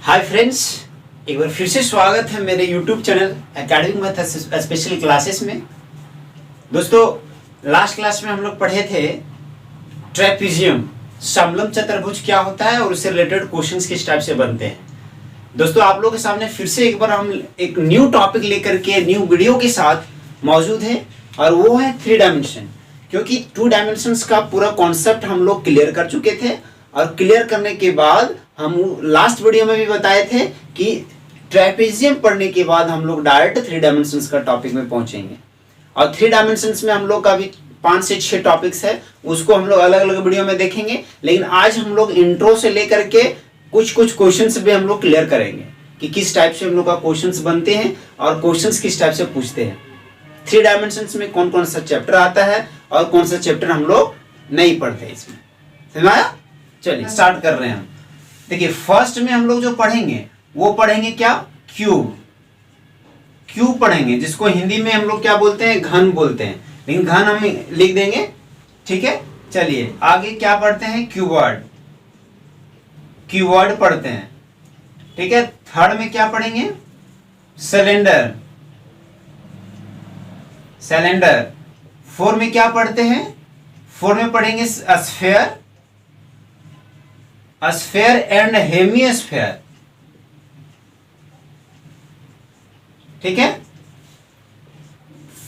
Hi friends, एक बार फिर से स्वागत है मेरे YouTube channel academic math special classes में। दोस्तों, लास्ट क्लास में हम लोग पढ़े थे ट्रेपीजियम, समलंब चतुर्भुज क्या होता है और उससे रिलेटेड क्वेश्चंस किस टाइप से बनते हैं। दोस्तों, आप लोगों के सामने फिर से एक बार हम एक न्यू टॉपिक लेकर के न्यू वीडियो के साथ मौजूद है और वो है 3 डायमेंशन। क्योंकि 2 डायमेंशंस का पूरा कॉन्सेप्ट हम लोग क्लियर कर चुके थे और क्लियर करने के बाद हम लास्ट वीडियो में भी बताए थे कि ट्रेपीजियम पढ़ने के बाद हम लोग डायरेक्ट 3 डायमेंशंस का टॉपिक में पहुंचेंगे। और 3 डायमेंशंस में हम लोग का भी 5 से 6 टॉपिक्स है, उसको हम लोग अलग अलग वीडियो में देखेंगे। लेकिन आज हम लोग इंट्रो से लेकर के कुछ क्वेश्चंस भी हम लोग क्लियर करेंगे कि किस टाइप से हम लोग का क्वेश्चंस बनते हैं और क्वेश्चंस किस टाइप से पूछते हैं। 3 डायमेंशंस में कौन कौन सा चैप्टर आता है और कौन सा चैप्टर हम लोग नहीं पढ़ते इसमें, समझ आया? चलिए स्टार्ट कर रहे हैं हम। देखिए, फर्स्ट में हम लोग जो पढ़ेंगे वो पढ़ेंगे क्या? क्यूब। क्यूब पढ़ेंगे, जिसको हिंदी में हम लोग क्या बोलते हैं? घन बोलते हैं, लेकिन घन हम लिख देंगे, ठीक है। चलिए आगे क्या पढ़ते हैं? क्यूबॉइड। क्यूबॉइड पढ़ते हैं, ठीक है। थर्ड में क्या पढ़ेंगे? सिलेंडर। सिलेंडर। 4 में क्या पढ़ते हैं? 4 में पढ़ेंगे स्फीयर, स्फीयर एंड हेमिस्फीयर, ठीक है।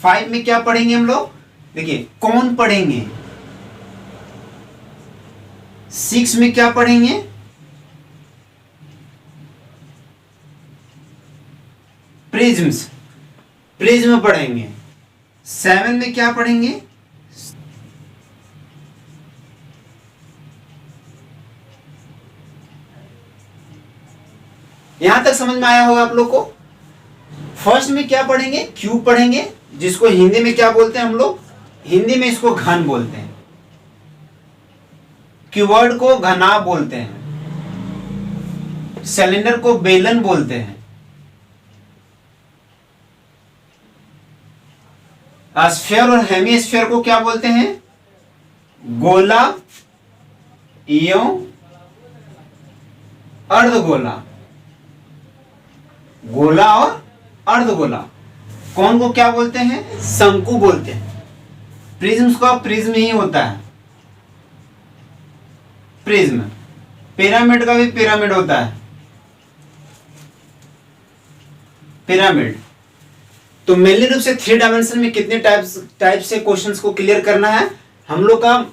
5 में क्या पढ़ेंगे हम लोग? देखिए, कौन पढ़ेंगे। 6 में क्या पढ़ेंगे? प्रिज्म्स, प्रिज्म पढ़ेंगे। 7 में क्या पढ़ेंगे? यहां तक समझ में आया होगा आप लोग को। फर्स्ट में क्या पढ़ेंगे? क्यूब पढ़ेंगे, जिसको हिंदी में क्या बोलते हैं हम लोग? हिंदी में इसको घन बोलते हैं। क्यूबॉइड को घना बोलते हैं। सिलेंडर को बेलन बोलते हैं। स्फीयर और हेमिस्फीयर को क्या बोलते हैं? गोला एवं अर्धगोला। गोला और अर्धगोला। कौन को क्या बोलते हैं? शंकु बोलते हैं। प्रिज्म का प्रिज्म ही होता है, प्रिज्म। पिरामिड का भी पिरामिड होता है, पिरामिड। तो मेनली रूप से 3 डायमेंशन में कितने टाइप से क्वेश्चंस को क्लियर करना है हम लोग का?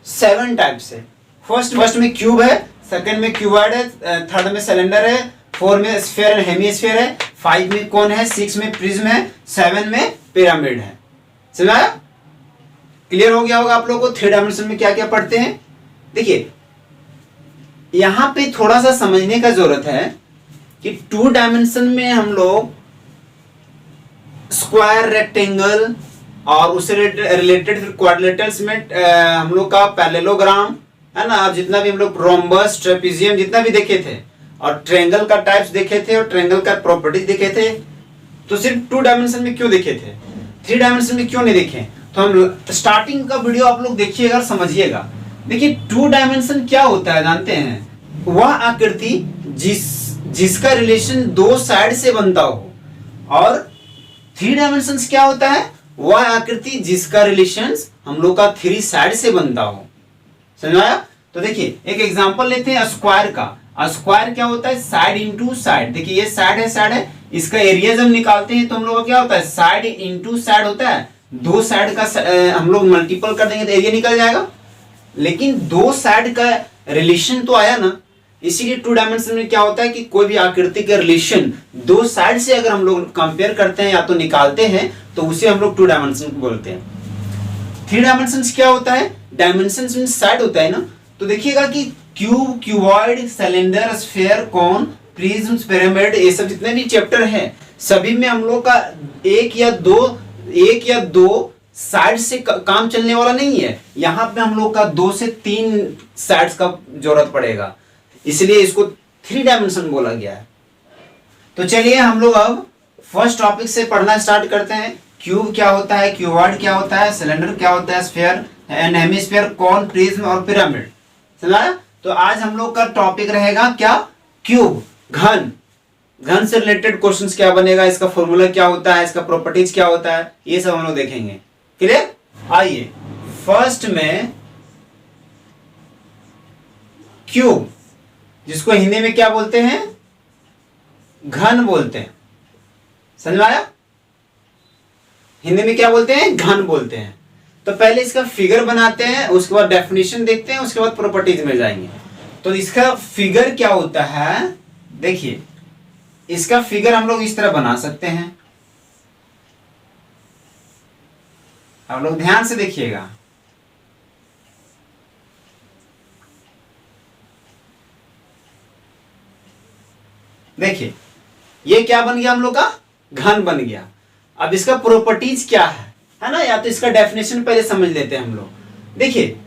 7 टाइप से। फर्स्ट में क्यूब है, सेकंड में क्यूबॉइड है, थर्ड में सिलेंडर है, 4 में स्फीयर एंड हेमिस्फीयर है, 5 में कौन है? 6 में प्रिज्म है, 7 में पिरामिड है। समझ आया? क्लियर हो गया होगा आप लोगों को 3 डायमेंशन में क्या क्या पढ़ते हैं। देखिए, यहां पे थोड़ा सा समझने का जरूरत है कि 2 डायमेंशन में हम लोग स्क्वायर, रेक्टेंगल और उससे रिलेटेड फिर क्वाड्रिलेटरल्स में हम लोग का पैरेललोग्राम है ना, जितना भी हम लोग रोम्बस, ट्रेपीजियम जितना भी देखे थे, और ट्रायंगल का टाइप्स देखे थे और ट्रायंगल का प्रॉपर्टीज देखे थे। तो सिर्फ 2 डायमेंशन में क्यों देखे थे, 3 डायमेंशन में क्यों नहीं देखे? तो हम स्टार्टिंग का वीडियो आप लोग देखिएगा, समझिएगा। देखिए, 2 डायमेंशन क्या होता है जानते हैं? वह आकृति जिसका रिलेशन 2 साइड से बनता हो। और 3 डायमेंशन क्या होता है? वह आकृति जिसका रिलेशन हम लोग का 3 साइड से बनता हो। समझ आया? तो देखिए, एक एग्जांपल लेते हैं स्क्वायर का। स्क्वायर क्या होता है? Side into side. देखिए, ये साइड है, साइड है, इसका एरिया जब निकालते हैं तो हम लोग का क्या होता है? साइड इंटू साइड होता है। 2 साइड का हम लोग मल्टीपल कर देंगे तो एरिया निकल जाएगा। लेकिन 2 साइड का रिलेशन तो आया ना, इसीलिए 2 डायमेंशन में क्या होता है कि कोई भी आकृति का रिलेशन 2 साइड से अगर हम लोग कंपेयर करते हैं या तो निकालते हैं तो उसे हम लोग 2 डायमेंशन बोलते हैं। 3 डायमेंशन क्या होता है? डायमेंशन मीन साइड होता है ना। तो देखिएगा कि क्यूब, क्यूबॉइड, सिलेंडर, स्फीयर, कोन, प्रिज्म, पिरामिड, ये सब जितने भी चैप्टर हैं सभी में हम लोग का एक या दो साइड से काम चलने वाला नहीं है। यहाँ पे हम लोग का 2 से 3 साइड्स का जरूरत पड़ेगा, इसलिए इसको 3 डायमेंशन बोला गया है। तो चलिए हम लोग अब फर्स्ट टॉपिक से पढ़ना स्टार्ट करते हैं। क्यूब क्या होता है, क्यूबॉइड क्या होता है, सिलेंडर क्या होता है, sphere and hemisphere, cone, prism और पिरामिड। समझा? तो आज हम लोग का टॉपिक रहेगा क्या? क्यूब। घन, घन से रिलेटेड क्वेश्चंस क्या बनेगा, इसका फॉर्मूला क्या होता है, इसका प्रॉपर्टीज क्या होता है, ये सब हम लोग देखेंगे। क्लियर? आइए फर्स्ट में क्यूब, जिसको हिंदी में क्या बोलते हैं, घन बोलते हैं। समझ में आया? हिंदी में क्या बोलते हैं, घन बोलते हैं। तो पहले इसका फिगर बनाते हैं, उसके बाद डेफिनेशन देखते हैं, उसके बाद प्रॉपर्टीज में जाएंगे। तो इसका फिगर क्या होता है, देखिए इसका फिगर हम लोग इस तरह बना सकते हैं। आप लोग ध्यान से देखिएगा, देखिए ये क्या बन गया हम लोग का, घन बन गया। अब इसका प्रॉपर्टीज क्या है ना, या तो इसका डेफिनेशन पहले समझ लेते हैं हम लोग। देखिए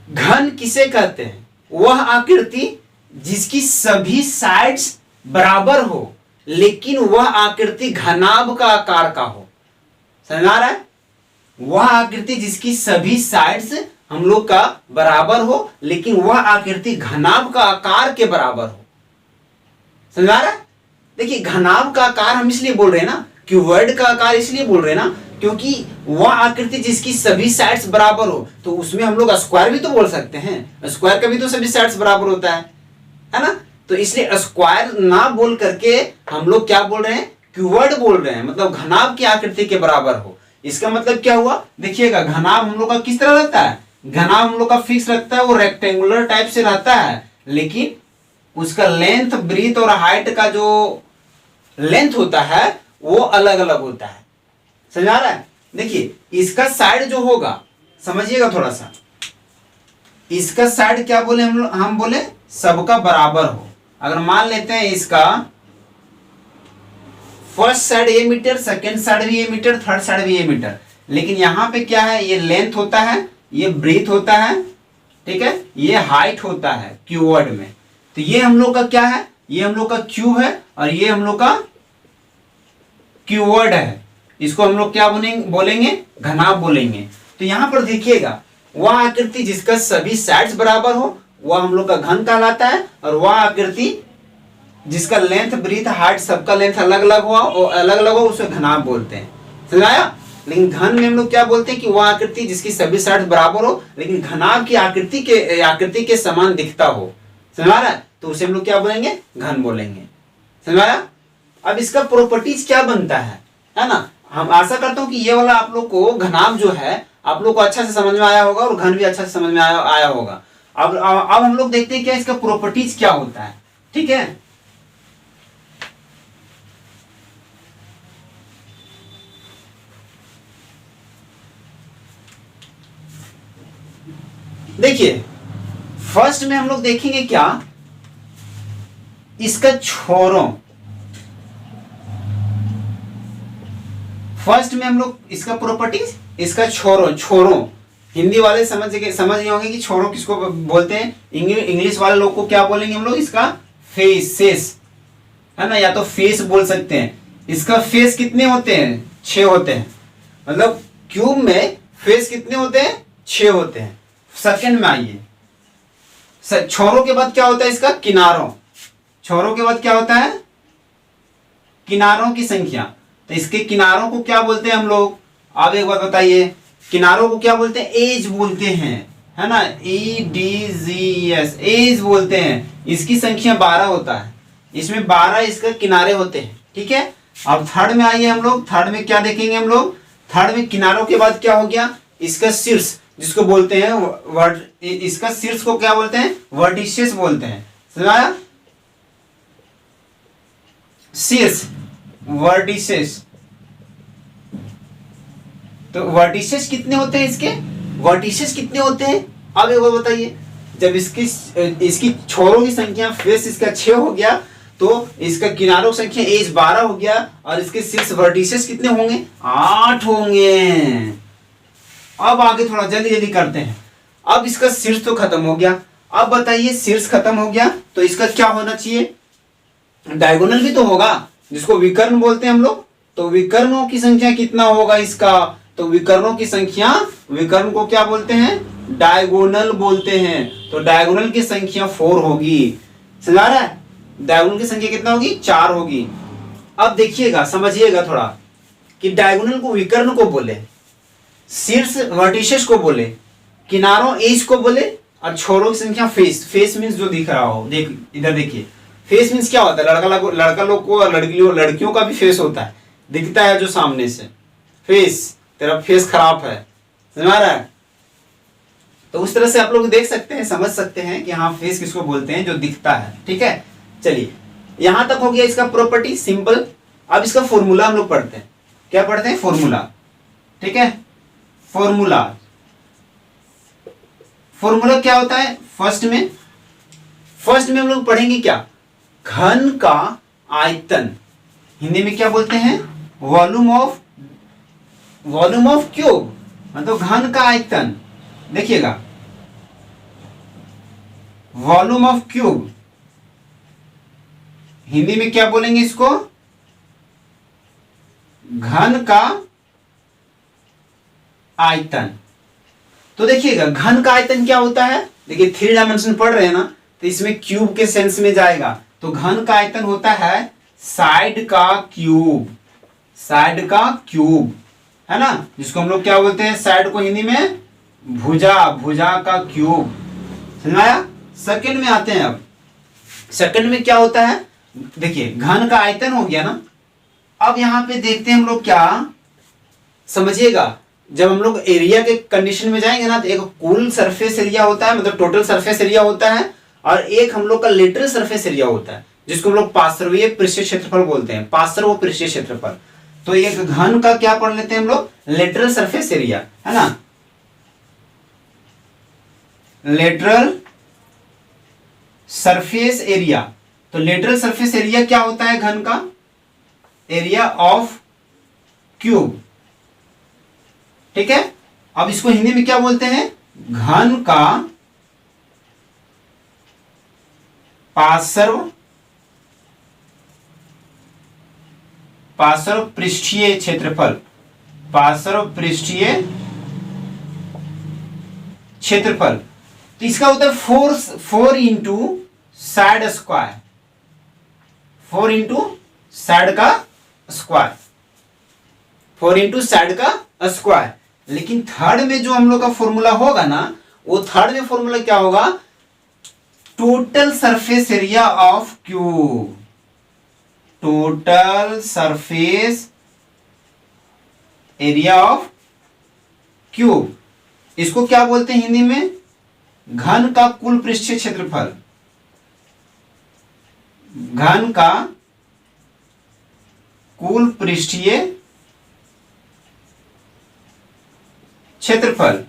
घन किसे कहते हैं, वह आकृति जिसकी सभी साइड्स बराबर हो लेकिन वह आकृति घनाभ का आकार का हो। समझ आ रहा है? वह आकृति जिसकी सभी साइड्स हम लोग का बराबर हो लेकिन वह आकृति घनाभ का आकार के बराबर हो। समझ आ रहा है? देखिए घनाभ का आकार हम इसलिए बोल रहे हैं ना, क्यूबॉइड का आकार इसलिए बोल रहे हैं ना क्योंकि वह आकृति जिसकी सभी साइड्स बराबर हो, तो उसमें हम लोग स्क्वायर भी तो बोल सकते हैं, स्क्वायर का भी तो सभी साइड्स बराबर होता है ना। तो इसलिए स्क्वायर ना बोल करके हम लोग क्या बोल रहे हैं, क्यूबॉइड बोल रहे हैं, मतलब घनाभ की आकृति के बराबर हो। इसका मतलब क्या हुआ, देखिएगा घनाभ हम लोग का किस तरह रहता है, घनाभ हम लोग का फिक्स रहता है, वो रेक्टेंगुलर टाइप से रहता है, लेकिन उसका लेंथ, ब्रीथ और हाइट का जो लेंथ होता है वो अलग अलग होता है। समझ आ रहा है? देखिए इसका साइड जो होगा, समझिएगा थोड़ा सा, इसका साइड क्या बोले हम बोले सबका बराबर हो। अगर मान लेते हैं इसका फर्स्ट साइड ए मीटर, सेकेंड साइड भी ए मीटर, थर्ड साइड भी ए मीटर, लेकिन यहां पे क्या है, ये लेंथ होता है, ये ब्रीथ होता है, ठीक है, ये हाइट होता है क्यूबॉइड में। तो ये हम लोग का क्या है, ये हम लोग का क्यूब है और ये हम लोग का क्यूबॉइड है। इसको हम लोग क्या बोलेंगे, घनाभ बोलेंगे। तो यहां पर देखिएगा वह आकृति जिसका सभी साइड्स बराबर हो वह हम लोग का घन कहलाता है, और वह आकृति जिसका लेंथ, ब्रीथ, हाइट सबका लेंथ अलग अलग हुआ और अलग अलग हो उसे घनाभ बोलते हैं। समझाया? लेकिन घन में हम लोग क्या बोलते हैं कि वह आकृति जिसकी सभी साइड्स बराबर हो लेकिन घनाभ की आकृति के समान दिखता हो। समझ रहा है? तो उसे हम लोग क्या बोलेंगे, घन बोलेंगे। समझाया? अब इसका प्रॉपर्टीज क्या बनता है ना। हम आशा करता हूं कि ये वाला आप लोग को घनाभ जो है आप लोग को अच्छा से समझ में आया होगा और घन भी अच्छा से समझ में आया होगा। अब हम लोग देखते हैं क्या इसका प्रॉपर्टीज क्या होता है। ठीक है, देखिए फर्स्ट में हम लोग देखेंगे क्या, इसका छोरों, फर्स्ट में हम लोग इसका प्रॉपर्टीज, इसका छोरों हिंदी वाले समझ गए होंगे कि छोरों किसको बोलते हैं। इंग्लिश वाले लोग को क्या बोलेंगे हम लोग, इसका फेसेस है ना, या तो फेस बोल सकते हैं। इसका फेस कितने होते हैं, 6 होते हैं। मतलब क्यूब में फेस कितने होते हैं, 6 होते हैं। सेकंड में आइए, छोरों के बाद क्या होता है इसका, किनारों, छोरों के बाद क्या होता है, किनारों की संख्या। तो इसके किनारों को क्या बोलते हैं हम लोग, आप एक बात बताइए, किनारों को क्या बोलते हैं, एज बोलते हैं, है ना, EDGS एज बोलते हैं। इसकी संख्या 12 होता है, इसमें 12 इसके किनारे होते हैं। ठीक है, अब थर्ड में आइए हम लोग, थर्ड में क्या देखेंगे हम लोग, थर्ड में किनारों के बाद क्या हो गया, इसका शीर्ष जिसको बोलते हैं इसका शीर्ष को क्या बोलते हैं, वर्टिसेस बोलते हैं। समझाया, शीर्ष वर्टिसेस। तो वर्टिसेस कितने होते हैं इसके, वर्टिसेस कितने होते हैं, अब एक बार बताइए। जब इसकी छोरों की संख्या, फेस इसका 6 हो गया, तो इसका किनारों की संख्या एज 12 हो गया, और इसके शीर्ष वर्टिसेस कितने होंगे, 8 होंगे। अब आगे थोड़ा जल्दी जल्दी करते हैं। अब इसका शीर्ष तो खत्म हो गया, अब बताइए शीर्ष खत्म हो गया तो इसका क्या होना चाहिए, डायगोनल भी तो होगा, जिसको विकर्ण बोलते हैं हम लोग। तो विकर्णों की संख्या कितना होगा इसका, तो विकर्णों की संख्या, विकर्ण को क्या बोलते हैं, डायगोनल बोलते हैं। तो डायगोनल की संख्या 4 होगी। समझ आ रहा है, डायगोनल की संख्या कितना होगी, 4 होगी। अब देखिएगा, समझिएगा थोड़ा कि डायगोनल को विकर्ण को बोले, शीर्ष वर्टिसेस को बोले, किनारों एज को बोले, और छोरों की संख्या फेस। फेस मीन्स जो दिख रहा हो, देख इधर देखिए, फेस मीन्स क्या होता है, लड़का लोग को और लड़कियों का भी फेस होता है, दिखता है जो सामने से। फेस, तेरा फेस खराब है, समझ आ रहा है? तो उस तरह से आप लोग देख सकते हैं, समझ सकते हैं कि हाँ फेस किसको बोलते हैं, जो दिखता है। ठीक है, चलिए यहां तक हो गया इसका प्रॉपर्टी सिंपल। अब इसका फॉर्मूला हम लोग पढ़ते हैं। क्या पढ़ते हैं? फॉर्मूला। ठीक है, फॉर्मूला। फॉर्मूला क्या होता है? फर्स्ट में हम लोग पढ़ेंगे क्या? घन का आयतन, हिंदी में क्या बोलते हैं? वॉल्यूम ऑफ क्यूब, मतलब घन का आयतन। देखिएगा, वॉल्यूम ऑफ क्यूब, हिंदी में क्या बोलेंगे इसको? घन का आयतन। तो देखिएगा, घन का आयतन क्या होता है? देखिए 3 डायमेंशन पढ़ रहे हैं ना, तो इसमें क्यूब के सेंस में जाएगा। तो घन का आयतन होता है साइड का क्यूब, साइड का क्यूब, है ना, जिसको हम लोग क्या बोलते हैं? साइड को हिंदी में भुजा, भुजा का क्यूब। समझ में आया? सेकंड में आते हैं। अब सेकंड में क्या होता है? देखिए घन का आयतन हो गया ना। अब यहां पे देखते हैं हम लोग क्या, समझिएगा, जब हम लोग एरिया के कंडीशन में जाएंगे ना, तो एक कुल सरफेस एरिया होता है, मतलब टोटल सरफेस एरिया होता है, और एक हम लोग का लेटरल सरफेस एरिया होता है, जिसको हम लोग पार्श्वीय पृष्ठीय क्षेत्रफल बोलते हैं, पार्श्व पृष्ठीय क्षेत्रफल। तो एक घन का क्या पढ़ लेते हैं हम लोग? लेटरल सरफेस एरिया, है ना, लेटरल सरफेस एरिया। तो लेटरल सरफेस एरिया क्या होता है घन का? Area of cube. ठीक है, अब इसको हिंदी में क्या बोलते हैं? घन का पार्श्व पृष्ठीय क्षेत्रफल, पार्श्व पृष्ठीय क्षेत्रफल। तो इसका होता है 4 into side square, 4 into side का स्क्वायर, 4 इंटू साइड का स्क्वायर। लेकिन थर्ड में जो हम लोग का फॉर्मूला होगा ना, वो थर्ड में फॉर्मूला क्या होगा? Total surface area of cube, total surface area of cube. इसको क्या बोलते हैं हिंदी में? घन का कुल पृष्ठीय क्षेत्रफल, घन का कुल पृष्ठीय क्षेत्रफल।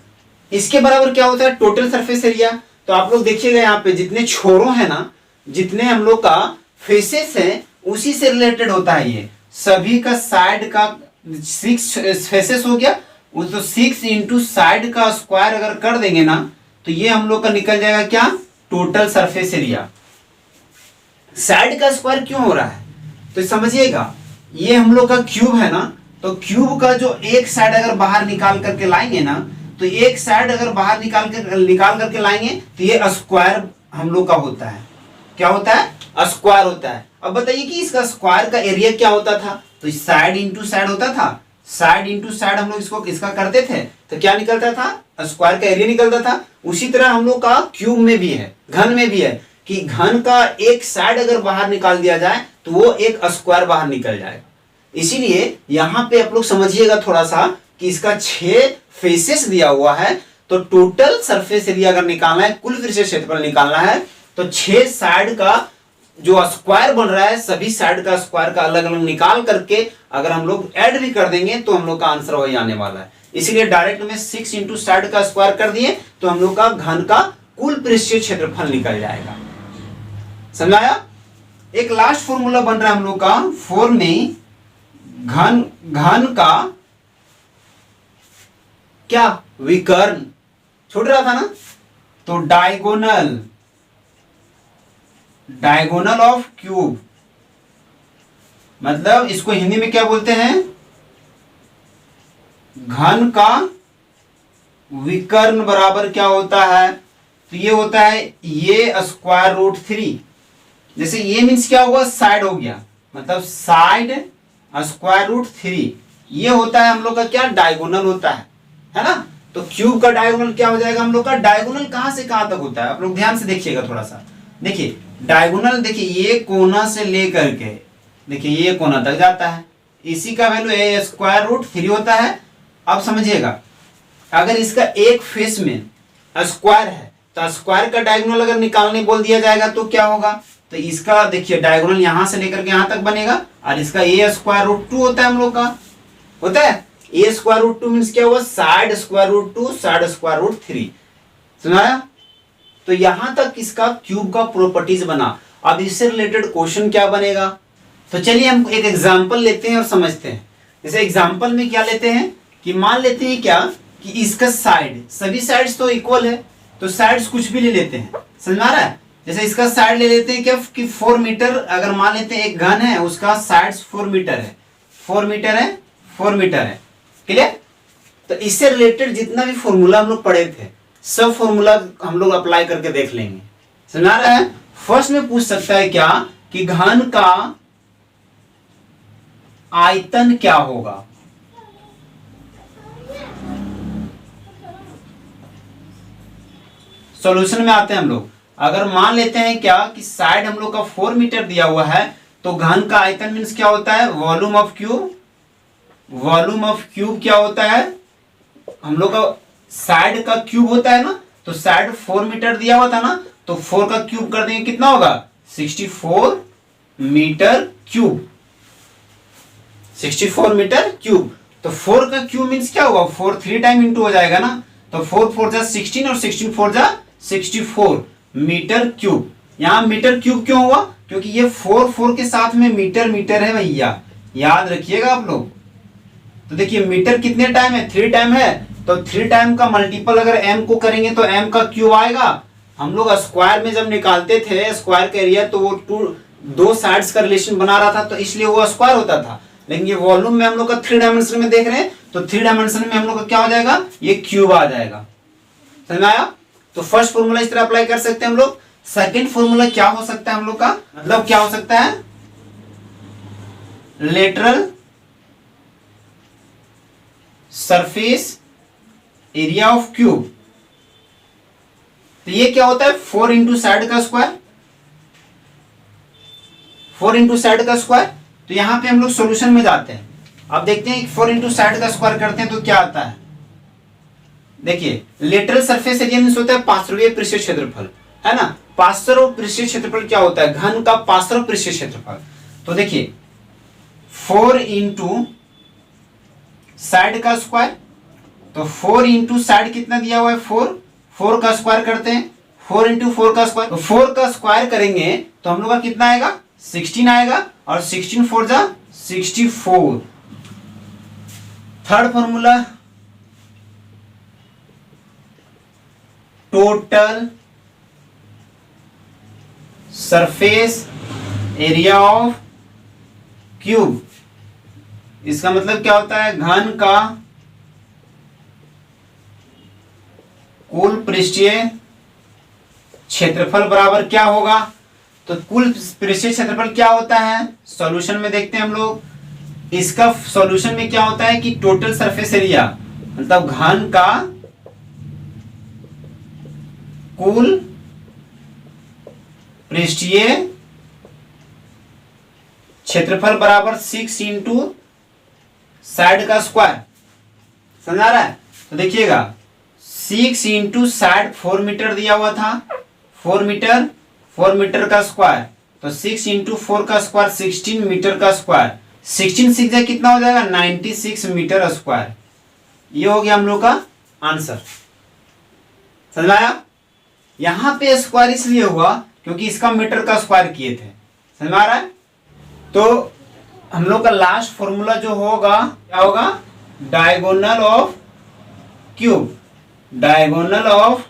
इसके बराबर क्या होता है? Total surface area. तो आप लोग देखिएगा यहाँ पे जितने छोरों हैं ना, जितने हम लोग का फेसेस हैं, उसी से रिलेटेड होता है ये सभी का। साइड का 6 फेसेस हो गया, तो 6 इंटू साइड का स्क्वायर अगर कर देंगे ना, तो ये हम लोग का निकल जाएगा क्या? Total surface area. साइड का स्क्वायर क्यों हो रहा है? तो समझिएगा, ये हम लोग का क्यूब है ना, तो क्यूब का जो एक साइड अगर बाहर निकाल करके लाएंगे ना, तो एक साइड अगर बाहर निकाल करके लाएंगे, तो ये स्क्वायर हम लोग का होता है। क्या होता है? स्क्वायर होता है। अब बताइए कि इसका स्क्वायर का एरिया क्या होता था? तो साइड इंटू साइड होता था, साइड इंटू साइड हम लोग इसका करते थे, तो क्या निकलता था? स्क्वायर का एरिया निकलता था। उसी तरह हम लोग का क्यूब में भी है, घन में भी है, कि घन का एक साइड अगर बाहर निकाल दिया जाए, तो वो एक स्क्वायर बाहर निकल जाएगा। इसीलिए यहां पे आप लोग समझिएगा थोड़ा सा कि इसका 6 फेसेस दिया हुआ है, तो टोटल सरफेस एरिया अगर निकालना है, कुल पृष्ठीय क्षेत्रफल निकालना है, तो 6 साइड का जो स्क्वायर बन रहा है, सभी साइड का स्क्वायर का अलग अलग निकाल करके अगर हम लोग ऐड भी कर देंगे, तो हम लोग का आंसर वही आने वाला है। इसीलिए डायरेक्ट में 6 इंटू साइड का स्क्वायर कर दिए, तो हम लोग का घन का कुल पृष्ठीय क्षेत्रफल निकल जाएगा। समझाया? एक लास्ट फॉर्मूला बन रहा है हम लोग का 4 में, घन का क्या? विकर्ण। छूट रहा था ना, तो डायगोनल ऑफ क्यूब, मतलब इसको हिंदी में क्या बोलते हैं? घन का विकर्ण बराबर क्या होता है? तो ये होता है ये स्क्वायर रूट 3, जैसे ये मीन्स क्या हुआ, साइड हो गया, मतलब साइड स्क्वायर रूट 3, ये होता है हम लोग का क्या, डायगोनल होता है ना। तो क्यूब का डायगोनल क्या हो जाएगा हम लोग का, डायगोनल कहां से कहां तक होता है, आप लोग ध्यान से देखिएगा थोड़ा सा। देखिए डायगोनल, देखिए ये कोना से लेकर के, देखिए ये कोना तक जाता है, इसी का वैल्यू ए स्क्वायर रूट 3 होता है। अब समझिएगा, अगर इसका एक फेस में स्क्वायर है तो स्क्वायर का डायगोनल अगर निकालने बोल दिया जाएगा तो क्या होगा, तो इसका देखिए डायगोनल यहां से लेकर के यहां तक बनेगा, और इसका ए स्क्वायर रूट 2 होता है हम लोग का, होता है ए स्क्वायर रूट 2 मीन्स क्या हुआ, side square root 2 side square root 3, सुनाया। तो यहां तक इसका क्यूब का प्रॉपर्टीज बना। अब इससे रिलेटेड क्वेश्चन क्या बनेगा, तो चलिए हम एक एग्जांपल लेते हैं और समझते हैं। जैसे एग्जांपल में क्या लेते हैं कि मान लेते हैं क्या कि इसका साइड, सभी साइड्स तो इक्वल है, तो साइड्स कुछ भी ले लेते हैं, समझ में आ रहा है। जैसे इसका साइड ले लेते हैं क्या कि 4 मीटर, अगर मान लेते हैं एक घन है उसका साइड्स 4 मीटर है, 4 मीटर है, 4 मीटर है, क्लियर। तो इससे रिलेटेड जितना भी फॉर्मूला हम लोग पढ़े थे सब फॉर्मूला हम लोग अप्लाई करके देख लेंगे, समझ आ रहा है। फर्स्ट में पूछ सकता है क्या कि घन का आयतन क्या होगा, सॉल्यूशन में आते हैं हम लोग। अगर मान लेते हैं क्या कि साइड हम लोग का 4 मीटर दिया हुआ है, तो घन का आयतन मीन्स क्या होता है, volume of cube. Volume of cube क्या होता है, हम लोग का साइड का क्यूब होता है ना, तो साइड 4 मीटर दिया हुआ था ना, तो 4 का क्यूब कर देंगे कितना होगा, 64 मीटर क्यूब, 64 मीटर क्यूब। तो 4 का क्यूब मीन्स क्या होगा, 4 3 टाइम इंटू हो जाएगा ना, तो 4 4 जा 16 और 16 4 जा 64 मीटर क्यूब। यहां मीटर क्यूब क्यों हुआ, क्योंकि ये 4 4 के साथ में मीटर मीटर है भैया, याद रखिएगा आप लोग। तो देखिए मीटर कितने टाइम है, 3 टाइम है, तो 3 टाइम का मल्टीपल अगर m को करेंगे तो m का क्यूब आएगा। हम लोग स्क्वायर में जब निकालते थे स्क्वायर का एरिया, तो वो दो साइड्स का रिलेशन बना रहा था, तो इसलिए वो स्क्वायर होता था। लेकिन ये वॉल्यूम में हम लोग का 3 डायमेंशन में देख रहे हैं, तो 3 डायमेंशन में हम लोग का क्या हो जाएगा, ये क्यूब आ जाएगा, समझ में आया। तो फर्स्ट फॉर्मूला इस तरह अप्लाई कर सकते हैं हम लोग। सेकंड फॉर्मूला क्या हो सकता है हम लोग का, मतलब क्या हो सकता है, lateral surface area of cube. तो ये क्या होता है, 4 इंटू साइड का स्क्वायर, 4 इंटू साइड का स्क्वायर। तो यहां पे हम लोग सॉल्यूशन में जाते हैं, अब देखते हैं 4 इंटू साइड का स्क्वायर करते हैं तो क्या आता है। देखिए लेटरल सरफेस एरिया मींस होता है पार्श्वीय पृष्ठीय क्षेत्रफल, है ना। पार्श्व पृष्ठीय क्षेत्रफल क्या होता है, घन का पार्श्व पृष्ठीय क्षेत्रफल। तो देखिए 4 इंटू साइड का स्क्वायर, तो 4 इंटू साइड कितना दिया हुआ है, 4, 4 का स्क्वायर करते हैं, 4 इंटू 4 का स्क्वायर, तो 4 का स्क्वायर करेंगे तो हम लोग का कितना आएगा, 16 आएगा, और 16 4 जा 64। Third formula, total surface area of cube. इसका मतलब क्या होता है, घन का कुल पृष्ठीय क्षेत्रफल बराबर क्या होगा। तो कुल पृष्ठीय क्षेत्रफल क्या होता है, सॉल्यूशन में देखते हैं हम लोग। इसका सॉल्यूशन में क्या होता है कि टोटल सरफेस एरिया मतलब घन का कुल पृष्ठीय क्षेत्रफल बराबर 6 इंटू साइड का स्क्वायर, समझ आ रहा है। तो देखिएगा 6 इंटू साइड 4 मीटर दिया हुआ था, 4 मीटर, 4 मीटर का स्क्वायर, तो 6 इंटू 4 का स्क्वायर 16 मीटर का स्क्वायर, 16 6 जा कितना हो जाएगा, 96 मीटर स्क्वायर। ये हो गया हम लोग का आंसर, समझ आया। यहां पे स्क्वायर इसलिए हुआ क्योंकि इसका मीटर का स्क्वायर किए थे, समझ आ रहा है। तो हम लोग का लास्ट फॉर्मूला जो होगा क्या होगा, diagonal of cube. Diagonal of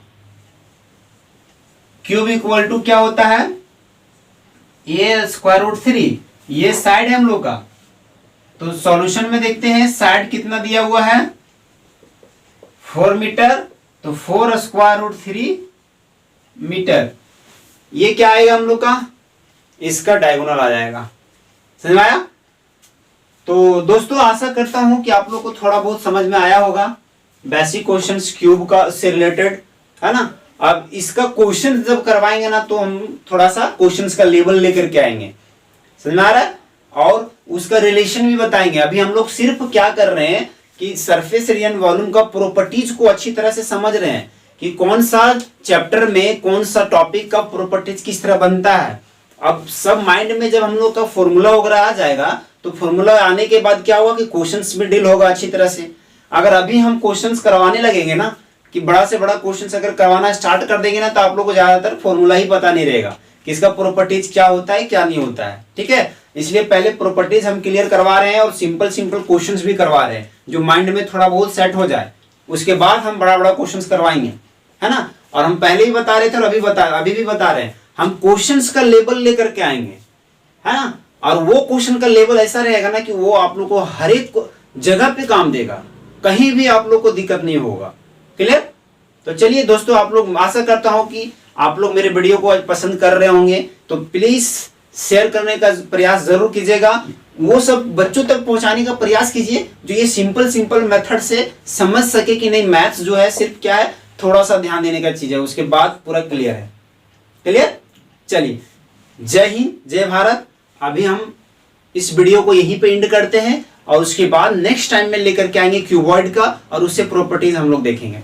cube equal to क्या होता है, ए स्क्वायर रूट 3। ये साइड है हम लोग का, तो सॉल्यूशन में देखते हैं साइड कितना दिया हुआ है, 4 मीटर, तो 4 स्क्वायर रूट 3 मीटर। ये क्या आएगा हम लोग का, इसका डायगोनल आ जाएगा। समझ में आया? तो दोस्तों आशा करता हूं कि आप लोग को थोड़ा बहुत समझ में आया होगा बेसिक क्वेश्चंस क्यूब का से रिलेटेड, है ना। अब इसका क्वेश्चन जब करवाएंगे ना तो हम थोड़ा सा क्वेश्चंस का लेवल लेकर के आएंगे। समझ में आ रहा है? और उसका रिलेशन भी बताएंगे। अभी हम लोग सिर्फ क्या कर रहे हैं कि सरफेस एरिया एंड वॉल्यूम का प्रॉपर्टीज को अच्छी तरह से समझ रहे हैं कि कौन सा चैप्टर में कौन सा टॉपिक का प्रॉपर्टीज किस तरह बनता है। अब सब माइंड में जब हम लोग का फॉर्मूला वगैरह आ जाएगा तो फॉर्मूला आने के बाद क्या होगा कि क्वेश्चंस में डील होगा अच्छी तरह से। अगर अभी हम क्वेश्चंस करवाने लगेंगे ना कि बड़ा से बड़ा क्वेश्चंस अगर करवाना स्टार्ट कर देंगे ना तो आप लोग को ज्यादातर फॉर्मूला ही पता नहीं रहेगा कि इसका प्रॉपर्टीज क्या होता है क्या नहीं होता है। ठीक है, इसलिए पहले प्रॉपर्टीज हम क्लियर करवा रहे हैं और सिंपल सिंपल क्वेश्चंस भी करवा रहे हैं जो माइंड में थोड़ा बहुत सेट हो जाए। उसके बाद हम बड़ा बड़ा क्वेश्चंस करवाएंगे, है ना। और हम पहले ही बता रहे थे और अभी भी बता रहे हैं, हम क्वेश्चंस का लेवल लेकर के आएंगे, है ना। और वो क्वेश्चन का लेवल ऐसा रहेगा ना कि वो आप लोग को हर एक जगह पे काम देगा, कहीं भी आप लोग को दिक्कत नहीं होगा। क्लियर? तो चलिए दोस्तों, आप लोग आशा करता हूं कि आप लोग मेरे वीडियो को आज पसंद कर रहे होंगे, तो प्लीज शेयर करने का प्रयास जरूर कीजिएगा। वो सब बच्चों तक पहुंचाने का प्रयास कीजिए जो ये सिंपल मेथड से समझ सके कि नहीं मैथ्स जो है सिर्फ क्या है, थोड़ा सा ध्यान देने का चीज है, उसके बाद पूरा क्लियर है। क्लियर? चलिए, जय हिंद, जय भारत। अभी हम इस वीडियो को यहीं पे एंड करते हैं और उसके बाद नेक्स्ट टाइम में लेकर के आएंगे क्यूबॉइड का और उससे प्रॉपर्टीज हम लोग देखेंगे।